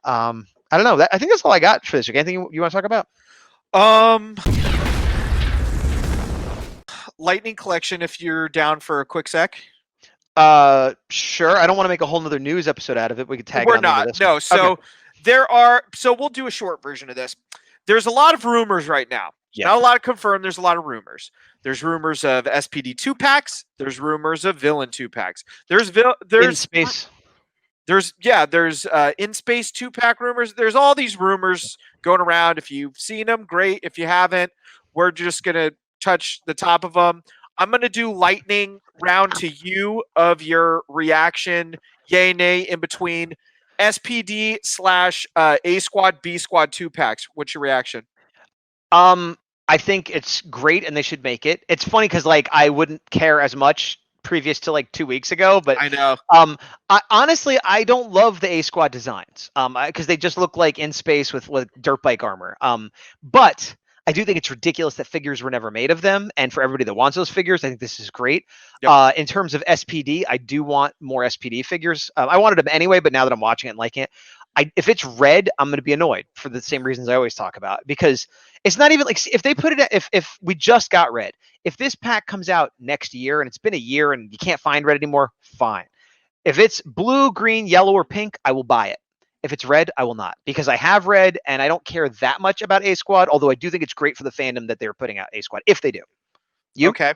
I don't know. I think that's all I got for this week. Anything you want to talk about? Um, Lightning Collection. If you're down for a quick sec. Sure. I don't want to make a whole nother news episode out of it. We could tag it We're on the end of not. this one. No. Okay. So we'll do a short version of this. There's a lot of rumors right now. Yeah. Not a lot of confirmed. There's a lot of rumors. There's rumors of SPD 2-packs. There's rumors of Villain 2-packs. In space. There's in space 2-pack rumors. There's all these rumors going around. If you've seen them, great. If you haven't, we're just gonna touch the top of them. I'm gonna do lightning round to you of your reaction, yay, nay, in between SPD slash A squad, B squad 2-packs. What's your reaction? I think it's great, and they should make it. It's funny because like I wouldn't care as much previous to like 2 weeks ago, but I know. honestly, I don't love the A Squad designs, because they just look like in space with dirt bike armor. But I do think it's ridiculous that figures were never made of them, and for everybody that wants those figures, I think this is great. Yep. In terms of SPD, I do want more SPD figures. I wanted them anyway, but now that I'm watching it and liking it, if it's red, I'm going to be annoyed for the same reasons I always talk about, because it's not even like if they put it if we just got red, if this pack comes out next year and it's been a year and you can't find red anymore, fine. If it's blue, green, yellow, or pink, I will buy it. If it's red, I will not, because I have red and I don't care that much about A Squad, although I do think it's great for the fandom that they're putting out A Squad, if they do. You? Okay.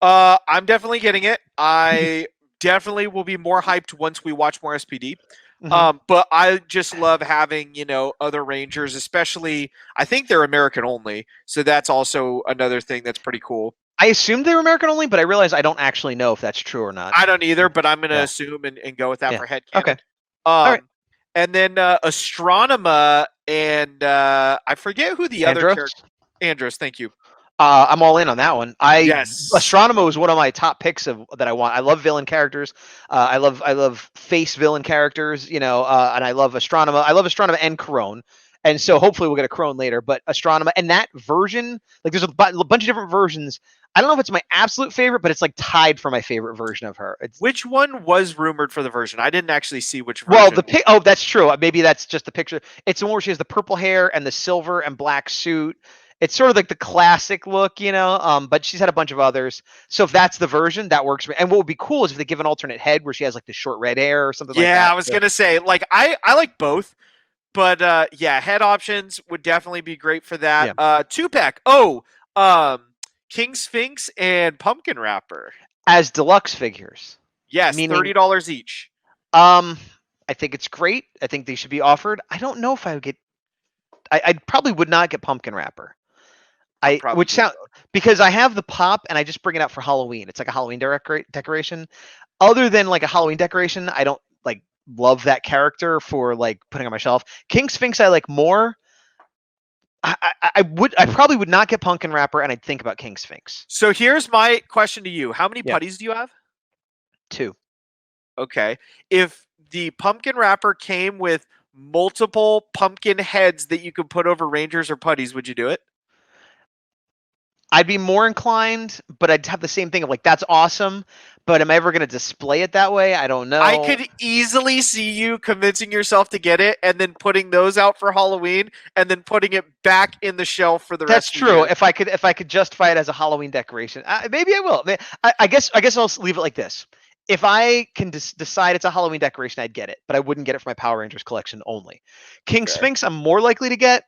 I'm definitely getting it. I definitely will be more hyped once we watch more SPD. But I just love having, other Rangers, especially I think they're American only. So that's also another thing that's pretty cool. I assumed they were American only, but I realize I don't actually know if that's true or not. I don't either, but I'm going to assume and go with that for headcanon. Okay. All right. And then Astronema and I forget who the other character. Andros, thank you. I'm all in on that one. Yes. Astronema is one of my top picks that I want. I love villain characters. I love face villain characters. And I love Astronema. I love Astronema and Corone. And so hopefully we'll get a Crone later. But Astronema and that version, like there's a bunch of different versions. I don't know if it's my absolute favorite, but it's like tied for my favorite version of her. Which one was rumored for the version? I didn't actually see which version. Well, that's true. Maybe that's just the picture. It's the one where she has the purple hair and the silver and black suit. It's sort of like the classic look, but she's had a bunch of others. So if that's the version, that works for me. And what would be cool is if they give an alternate head where she has like the short red hair or something like that. Yeah, I was going to say, like, I like both. But, head options would definitely be great for that. Yeah. 2-pack. King Sphinx and Pumpkin Wrapper. As deluxe figures. Yes, $30 each. I think it's great. I think they should be offered. I don't know if I would get... I probably would not get Pumpkin Wrapper. Because I have the pop and I just bring it out for Halloween. It's like a Halloween decoration. Other than like a Halloween decoration, I don't like love that character for like putting on my shelf. King Sphinx I like more. I probably would not get Pumpkin Wrapper, and I'd think about King Sphinx. So here's my question to you. How many putties do you have? 2. Okay. If the Pumpkin Wrapper came with multiple pumpkin heads that you could put over Rangers or putties, would you do it? I'd be more inclined, but I'd have the same thing of like, that's awesome, but am I ever going to display it that way? I don't know. I could easily see you convincing yourself to get it and then putting those out for Halloween and then putting it back in the shelf for the rest of the year. That's true. If I could justify it as a Halloween decoration, maybe I will. I guess I'll leave it like this. If I can decide it's a Halloween decoration, I'd get it, but I wouldn't get it for my Power Rangers collection only. King Sphinx, I'm more likely to get.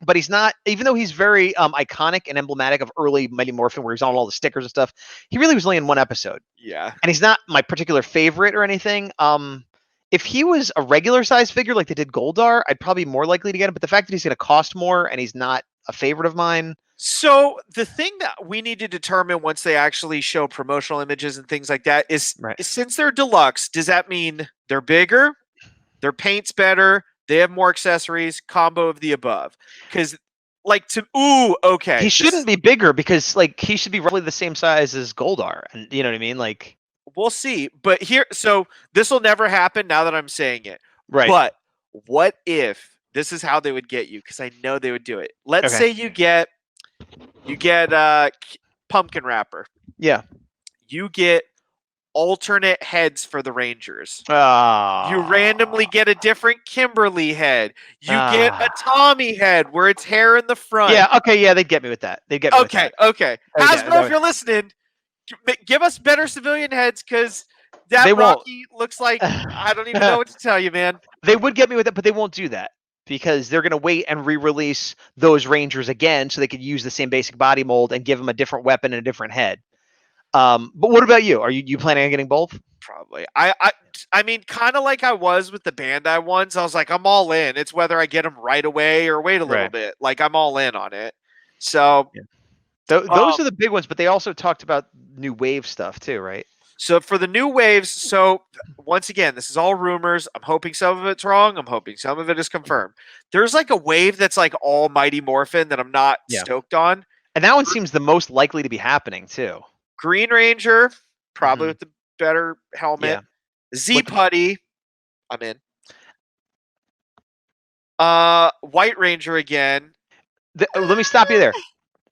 But he's not, even though he's very iconic and emblematic of early Mighty Morphin, where he's on all the stickers and stuff, he really was only in one episode. Yeah. And he's not my particular favorite or anything. If he was a regular size figure like they did Goldar, I'd probably be more likely to get him. But the fact that he's going to cost more and he's not a favorite of mine. So the thing that we need to determine once they actually show promotional images and things like that is since they're deluxe, does that mean they're bigger, their paint's better, they have more accessories, combo of the above? Because, okay. He shouldn't be bigger because, he should be roughly the same size as Goldar. And you know what I mean? We'll see. But so this will never happen now that I'm saying it. Right. But what if this is how they would get you? Because I know they would do it. Let's say you get Pumpkin Wrapper. Yeah. You get alternate heads for the Rangers. You Ah. randomly get a different Kimberly head. You get a Ah. Tommy head where it's hair in the front. Yeah. Okay. Yeah, they'd get me with that. They'd get me with Okay, that. okay. Hasbro, if you're listening, give us better civilian heads because that They won't. Rocky looks like I don't even know what to tell you, man. They would get me with it, but they won't do that because they're going to wait and re-release those Rangers again so they could use the same basic body mold and give them a different weapon and a different head. But what about you? Are you planning on getting both? Probably. I mean, kind of like I was with the Bandai ones. I was like, I'm all in. It's whether I get them right away or wait a little Right. bit. Like I'm all in on it. So Yeah. Those are the big ones, but they also talked about new wave stuff too, right? So for the new waves, so once again, this is all rumors. I'm hoping some of it's wrong. I'm hoping some of it is confirmed. There's like a wave that's like all Mighty Morphin that I'm not Yeah. stoked on. And that one seems the most likely to be happening too. Green Ranger, probably with the better helmet. Yeah. Z Putty, I'm in. White Ranger again. Let me stop you there.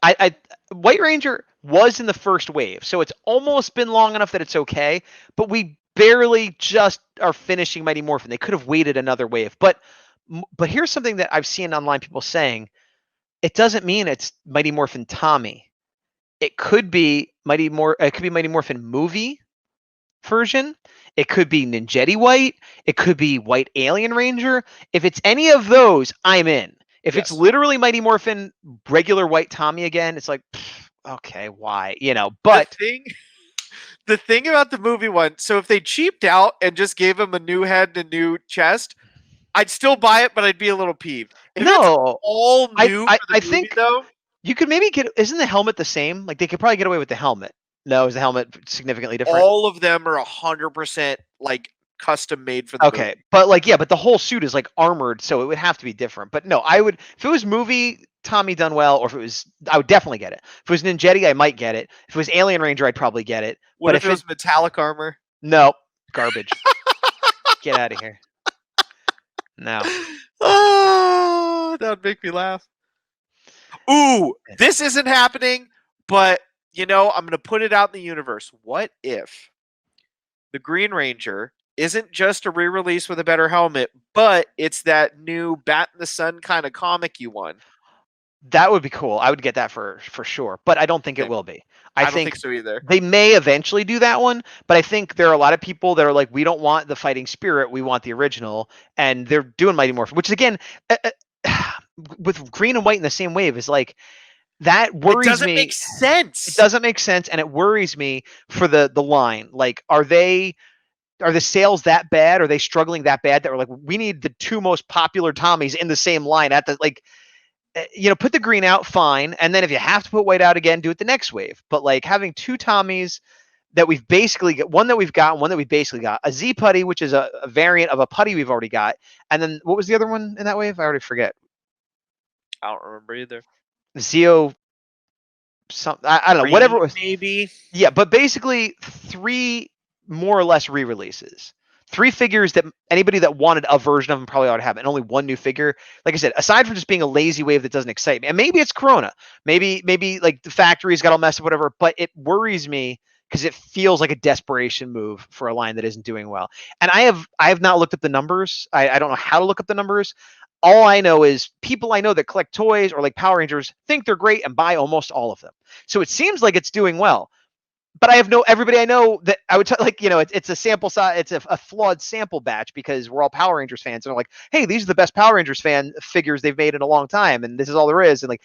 I White Ranger was in the first wave, so it's almost been long enough that it's okay. But we barely just are finishing Mighty Morphin. They could have waited another wave. But here's something that I've seen online people saying: it doesn't mean it's Mighty Morphin Tommy. It could be It could be Mighty Morphin movie version. It could be Ninjetti White. It could be White Alien Ranger. If it's any of those, I'm in. If it's literally Mighty Morphin regular White Tommy again, it's like, okay, why? But the thing about the movie one, so if they cheaped out and just gave him a new head and a new chest, I'd still buy it, but I'd be a little peeved. If it's all new I movie, think though, you could maybe isn't the helmet the same? Like they could probably get away with the helmet. No, is the helmet significantly different? All of them are 100% like custom made for the movie. But but the whole suit is like armored, so it would have to be different. But no, I would if it was movie Tommy done well, or if it was, I would definitely get it. If it was Ninjetti, I might get it. If it was Alien Ranger, I'd probably get it. What if it was metallic armor? No, garbage. Get out of here. No. Oh, that would make me laugh. Ooh, this isn't happening, but I'm going to put it out in the universe. What if the Green Ranger isn't just a re-release with a better helmet, but it's that new Bat in the Sun kind of comic-y one? That would be cool. I would get that for sure, but I don't think it will be. I don't think so either. They may eventually do that one, but I think there are a lot of people that are like, we don't want the fighting spirit, we want the original, and they're doing Mighty Morphin, which is again, with green and white in the same wave is like, that worries me. It doesn't make sense. It doesn't make sense, and it worries me for the line. Like, are the sales that bad? Are they struggling that bad that we're like, we need the two most popular Tommies in the same line at the like? Put the green out, fine, and then if you have to put white out again, do it the next wave. But like having two Tommies that we've basically got, one that we've got, and one that we basically got, a Z Putty, which is a variant of a putty we've already got, and then what was the other one in that wave? I already forget. I don't remember either. Zeo, I don't know, whatever it was. Maybe. Yeah, but basically 3 more or less re-releases. 3 figures that anybody that wanted a version of them probably ought to have, and only 1 new figure. Like I said, aside from just being a lazy wave that doesn't excite me, and maybe it's Corona, maybe like the factory's got all messed up, whatever. But it worries me because it feels like a desperation move for a line that isn't doing well. And I have not looked up the numbers. I don't know how to look up the numbers. All I know is people I know that collect toys or like Power Rangers think they're great and buy almost all of them. So it seems like it's doing well. But I have everybody I know that I would it's a sample size, it's a flawed sample batch because we're all Power Rangers fans. And they're like, hey, these are the best Power Rangers fan figures they've made in a long time, and this is all there is. And like,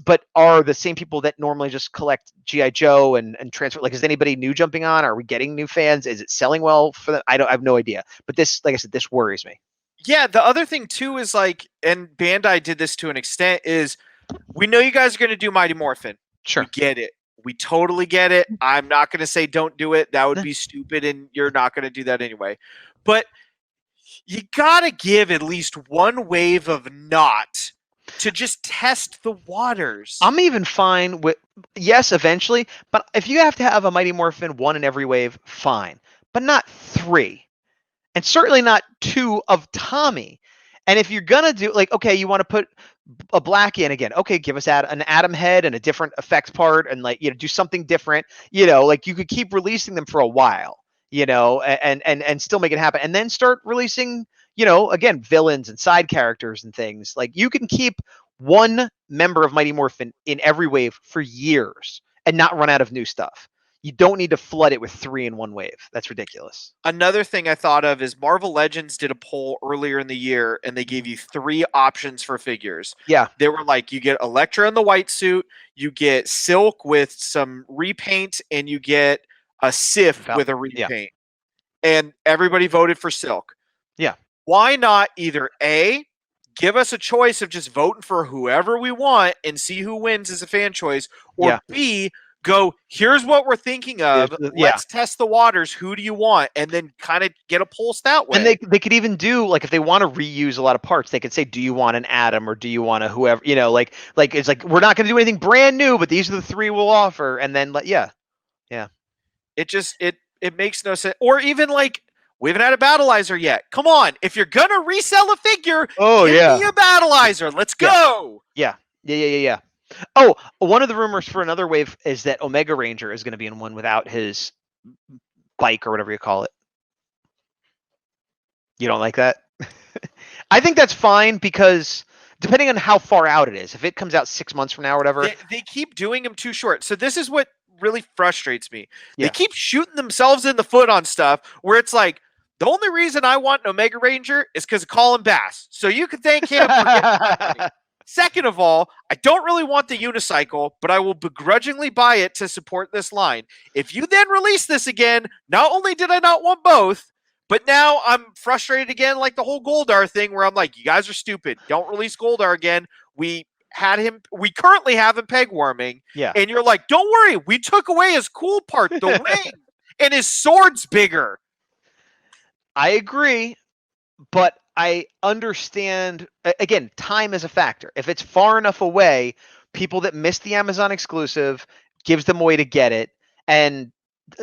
but are the same people that normally just collect G.I. Joe and transfer? Like, is anybody new jumping on? Are we getting new fans? Is it selling well for them? I have no idea. But this, like I said, this worries me. Yeah, the other thing too is like, and Bandai did this to an extent, is we know you guys are going to do Mighty Morphin. Sure. We get it. We totally get it. I'm not going to say don't do it. That would be stupid, and you're not going to do that anyway. But you got to give at least 1 wave of not to just test the waters. I'm even fine with, yes, eventually, but if you have to have a Mighty Morphin 1 in every wave, fine. But not 3. And certainly not 2 of Tommy. And if you're gonna do like, okay, you want to put a black in again, okay, give us an Atom head and a different effects part, and like, do something different. Like you could keep releasing them for a while, and still make it happen, and then start releasing, again, villains and side characters and things. Like you can keep one member of Mighty Morphin in every wave for years and not run out of new stuff. You don't need to flood it with 3 in one wave. That's ridiculous. Another thing I thought of is Marvel Legends did a poll earlier in the year, and they gave you 3 options for figures. Yeah. They were like, you get Elektra in the white suit, you get Silk with some repaint, and you get a Sif with a repaint. Yeah. And everybody voted for Silk. Yeah. Why not either A, give us a choice of just voting for whoever we want and see who wins as a fan choice, or B, go, here's what we're thinking of. Let's test the waters. Who do you want? And then kind of get a pulse that way. And they could even do, like, if they want to reuse a lot of parts, they could say, do you want an Atom or do you want a whoever, like it's like, we're not going to do anything brand new, but these are the 3 we'll offer. And then, yeah. It just, it makes no sense. Or even like, we haven't had a Battleizer yet. Come on. If you're going to resell a figure, give me a Battleizer. Let's go. Yeah. Oh, one of the rumors for another wave is that Omega Ranger is going to be in one without his bike or whatever you call it. You don't like that? I think that's fine, because depending on how far out it is, if it comes out 6 months from now or whatever. They keep doing them too short. So this is what really frustrates me. They keep shooting themselves in the foot on stuff where it's like, the only reason I want an Omega Ranger is because of Colin Bass. So you can thank him for getting my money. Second of all, I don't really want the unicycle, but I will begrudgingly buy it to support this line. If you then release this again, not only did I not want both, but now I'm frustrated again, like the whole Goldar thing, where I'm like, you guys are stupid. Don't release Goldar again. We currently have him peg warming. Yeah. And you're like, don't worry, we took away his cool part, the ring, and his sword's bigger. I agree, but I understand, again, time is a factor. If it's far enough away, people that missed the Amazon exclusive, gives them a way to get it. And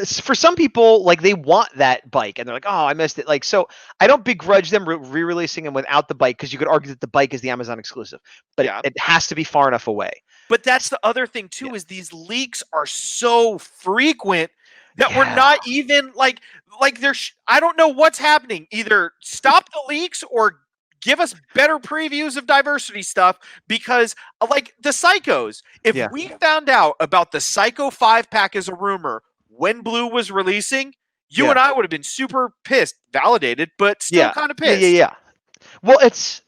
for some people, like, they want that bike and they're like, oh, I missed it. Like, so I don't begrudge them re-releasing them without the bike, because you could argue that the bike is the Amazon exclusive, but it has to be far enough away. But that's the other thing too, is these leaks are so frequent that we're not even like there's, I don't know what's happening. Either stop the leaks or give us better previews of diversity stuff, because like the Psychos, if we found out about the Psycho 5-pack as a rumor when Blue was releasing, you and I would have been super pissed, validated, but still kind of pissed. Yeah. Well,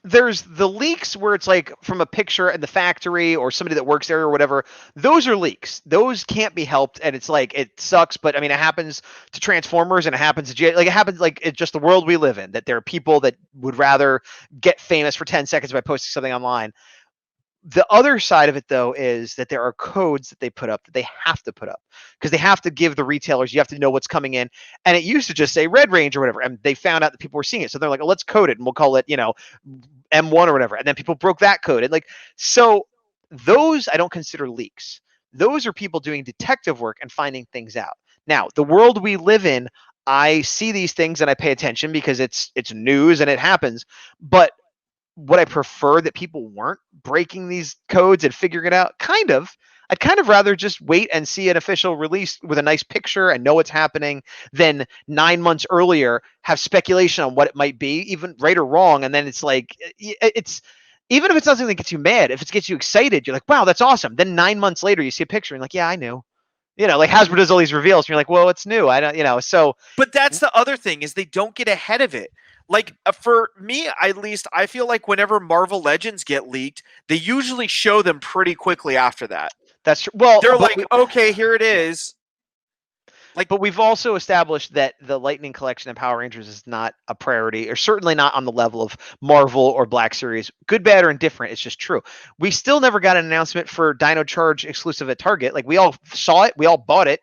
there's the leaks where it's like from a picture at the factory or somebody that works there or whatever. Those are leaks. Those can't be helped, and it's like, it sucks, but I mean, it happens to Transformers, and it happens to it happens, like, it's just the world we live in, that there are people that would rather get famous for 10 seconds by posting something online. The other side of it, though, is that there are codes that they put up that they have to put up, because they have to give the retailers, you have to know what's coming in. And it used to just say Red Range or whatever, and they found out that people were seeing it. So they're like, oh, let's code it, and we'll call it, M1 or whatever. And then people broke that code. And like, so those I don't consider leaks. Those are people doing detective work and finding things out. Now, the world we live in, I see these things and I pay attention because it's news and it happens. But would I prefer that people weren't breaking these codes and figuring it out? Kind of. I'd kind of rather just wait and see an official release with a nice picture and know what's happening than 9 months earlier have speculation on what it might be, even right or wrong. And then it's like, it's, even if it's not something that gets you mad, if it gets you excited, you're like, wow, that's awesome. Then 9 months later, you see a picture and you're like, yeah, I knew. Like Hasbro does all these reveals, and you're like, well, it's new. I don't, so. But that's the other thing, is they don't get ahead of it. Like, for me, at least, I feel like whenever Marvel Legends get leaked, they usually show them pretty quickly after that. That's true. Well, they're like, okay, here it is. Like, but we've also established that the Lightning Collection and Power Rangers is not a priority, or certainly not on the level of Marvel or Black Series. Good, bad, or indifferent, it's just true. We still never got an announcement for Dino Charge exclusive at Target. Like, we all saw it, we all bought it.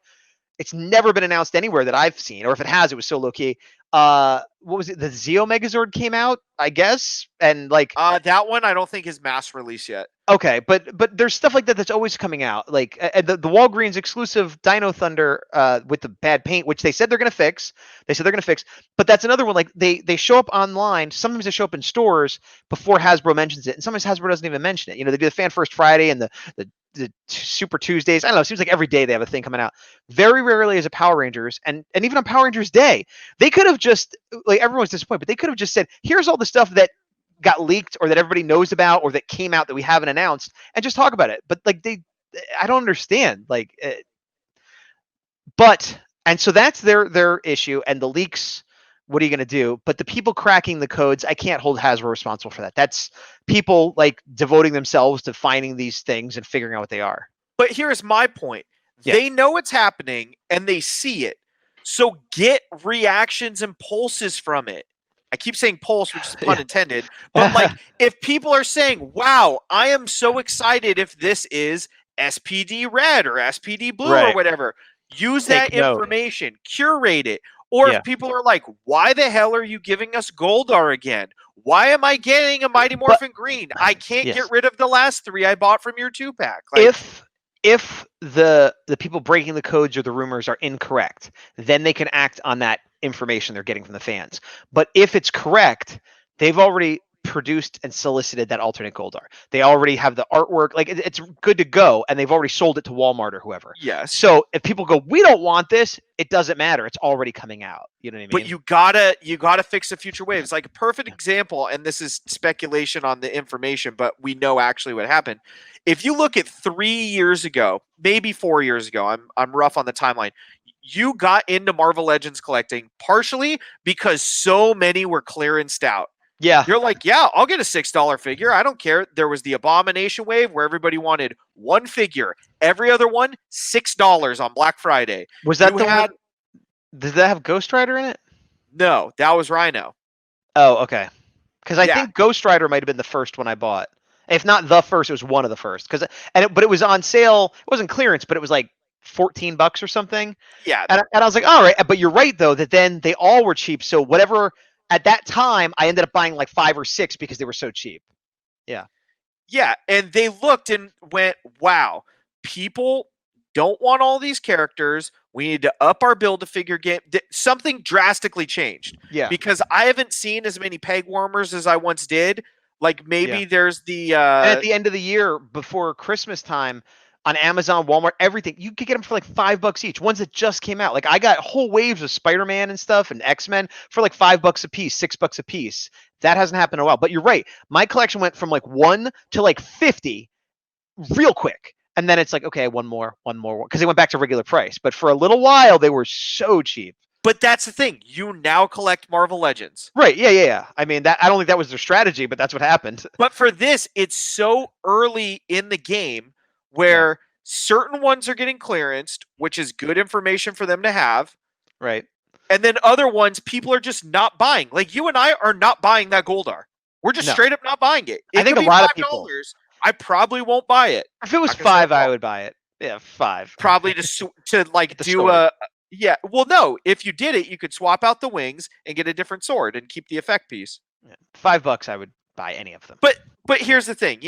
It's never been announced anywhere that I've seen, or if it has, it was so low key. What was it? The Zeo Megazord came out, I guess, and like That one I don't think is mass release yet. okay, but there's stuff like that that's always coming out. Like the Walgreens exclusive Dino Thunder with the bad paint, which they said they're gonna fix. They said they're gonna fix, but that's another one. Like they show up online. Sometimes they show up in stores before Hasbro mentions it, and sometimes Hasbro doesn't even mention it. You know, they do the Fan First Friday and the Super Tuesdays. I don't know. It seems like every day they have a thing coming out. Very rarely is a Power Rangers, and even on Power Rangers Day, they could have just like everyone's disappointed, but they could have just said, "Here's all the stuff that got leaked or that everybody knows about or that came out that we haven't announced," and just talk about it. But like I don't understand. Like, but and so that's their issue, and the leaks. What are you going to do? But the people cracking the codes, I can't hold Hasbro responsible for that. That's people like devoting themselves to finding these things and figuring out what they are. But here's my point. Yeah. They know it's happening and they see it. So get reactions and pulses from it. I keep saying pulse, which is pun intended. But like if people are saying, wow, I am so excited if this is SPD red or SPD blue or whatever, use that information, curate it. Or if people are like, why the hell are you giving us Goldar again? Why am I getting a Mighty Morphin Green? I can't get rid of the last 3 I bought from your 2-pack. Like, if the people breaking the codes or the rumors are incorrect, then they can act on that information they're getting from the fans. But if it's correct, they've already produced and solicited that alternate Goldar. They already have the artwork. Like it's good to go, and they've already sold it to Walmart or whoever. Yes. So if people go, we don't want this, it doesn't matter. It's already coming out. You know what I mean? But you gotta fix the future waves. Like a perfect example, and this is speculation on the information, but we know actually what happened. If you look at 3 years ago, maybe 4 years ago, I'm rough on the timeline. You got into Marvel Legends collecting partially because so many were clearanced out. Yeah. You're like, yeah, I'll get a $6 figure. I don't care. There was the Abomination wave where everybody wanted one figure. Every other one, $6 on Black Friday. Was that one? Did that have Ghost Rider in it? No, that was Rhino. Oh, okay. Because I think Ghost Rider might have been the first one I bought. If not the first, it was one of the first. But it was on sale. It wasn't clearance, but it was like $14 or something. Yeah. And I was like, all right. But you're right, though, that then they all were cheap. So whatever, at that time, I ended up buying like 5 or 6 because they were so cheap. Yeah. Yeah. And they looked and went, wow, people don't want all these characters. We need to up our Build-A-Figure game. Something drastically changed. Yeah. Because I haven't seen as many peg warmers as I once did. Like maybe there's the and at the end of the year before Christmas time on Amazon, Walmart, everything, you could get them for like $5 each. Ones that just came out. Like I got whole waves of Spider-Man and stuff and X-Men for like $5 a piece, $6 a piece. That hasn't happened in a while. But you're right. My collection went from like 1 to like 50 real quick. And then it's like, okay, one more, because they went back to regular price. But for a little while, they were so cheap. But that's the thing. You now collect Marvel Legends. Right. Yeah. I mean, I don't think that was their strategy, but that's what happened. But for this, it's so early in the game where certain ones are getting clearanced, which is good information for them to have. Right. And then other ones, people are just not buying. Like you and I are not buying that Goldar. We're just straight up not buying it. I think a lot of people. I probably won't buy it. If it was 5, I would buy it. Yeah, 5. Probably to like do a. Yeah, well, no. If you did it, you could swap out the wings and get a different sword and keep the effect piece. Yeah. $5, I would buy any of them. But here's the thing,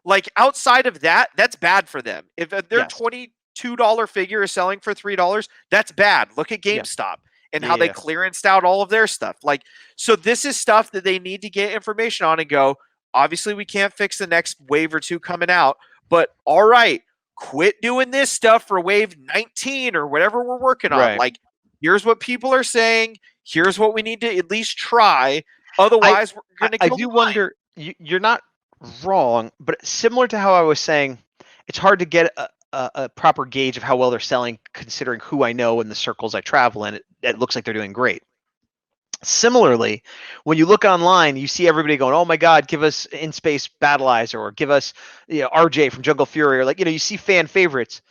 like outside of that, that's bad for them. If their $22 figure is selling for $3, that's bad. Look at GameStop and how they clearanced out all of their stuff. Like, so this is stuff that they need to get information on and go. Obviously, we can't fix the next wave or 2 coming out, but all right. Quit doing this stuff for wave 19 or whatever we're working on. Like, here's what people are saying. Here's what we need to at least try. Otherwise, we're going to kill the line. Wonder, you're not wrong, but similar to how I was saying, it's hard to get a proper gauge of how well they're selling, considering who I know and the circles I travel in. It looks like they're doing great. Similarly, when you look online, you see everybody going, "Oh my God, give us In Space Battleizer," or "Give us, RJ from Jungle Fury," or like, you see fan favorites.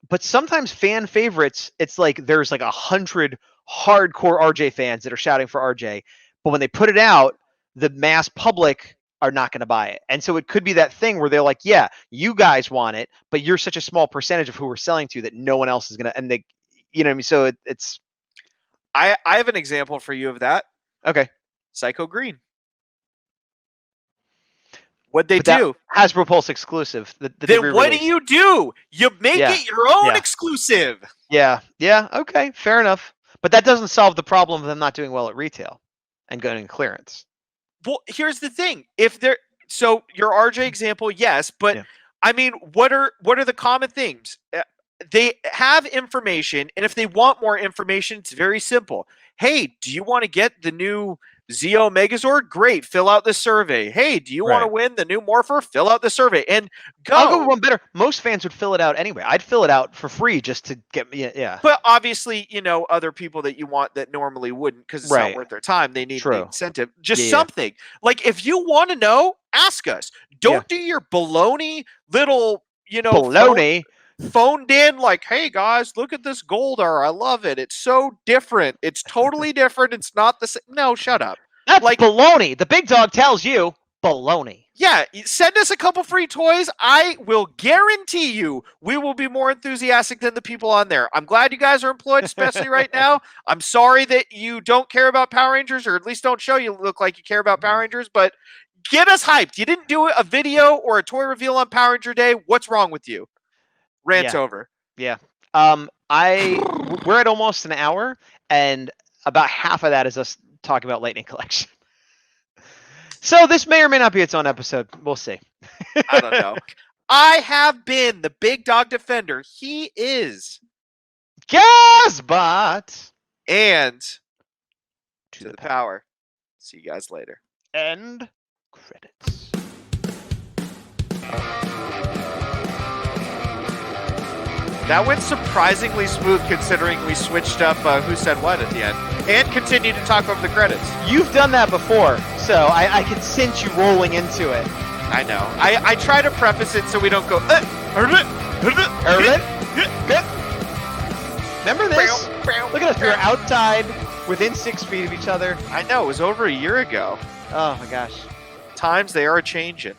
But sometimes fan favorites, it's like there's like 100 hardcore RJ fans that are shouting for RJ, but when they put it out, the mass public are not going to buy it. And so it could be that thing where they're like, "Yeah, you guys want it, but you're such a small percentage of who we're selling to that no one else is going to." And you know what I mean? So it's I have an example for you of that. okay. Psycho Green. What'd they But that do? Hasbro Pulse exclusive. That they Then what do re-released. you do? You make Yeah. it your own Yeah. exclusive. Yeah. Yeah. Okay. Fair enough. But that doesn't solve the problem of them not doing well at retail and going in clearance. Well, here's the thing. If they're so your RJ example, yes, but Yeah. I mean, what are the common things? They have information, and if they want more information, it's very simple. Hey, do you want to get the new Zeo Megazord? Great, fill out the survey. Hey, do you want to Right. win the new Morpher? Fill out the survey and go. I'll go one better. Most fans would fill it out anyway. I'd fill it out for free just to get me. Yeah. But obviously, other people that you want that normally wouldn't because it's Right. not worth their time. They need the True. incentive. Just Yeah. something. Like if you want to know, ask us. Don't do your baloney little, Baloney. phoned in like, hey guys, look at this Goldar. I love it. It's so different. It's totally different. It's not the same. No, shut up. That's Like- baloney. The big dog tells you baloney. Yeah, send us a couple free toys. I will guarantee you we will be more enthusiastic than the people on there. I'm glad you guys are employed, especially right now. I'm sorry that you don't care about Power Rangers, or at least don't show you look like you care about Power Rangers, but get us hyped. You didn't do a video or a toy reveal on Power Ranger Day. What's wrong with you? Rant over. Yeah. We're at almost an hour, and about half of that is us talking about Lightning Collection. So this may or may not be its own episode. We'll see. I don't know. I have been the Big Dog Defender. He is Gazbot. and to the power. See you guys later. End credits. That went surprisingly smooth considering we switched up who said what at the end and continued to talk over the credits. You've done that before, so I can sense you rolling into it. I know. I try to preface it so we don't go. Remember this? Look at us. We were outside within 6 feet of each other. I know. It was over a year ago. Oh my gosh. Times they are changing.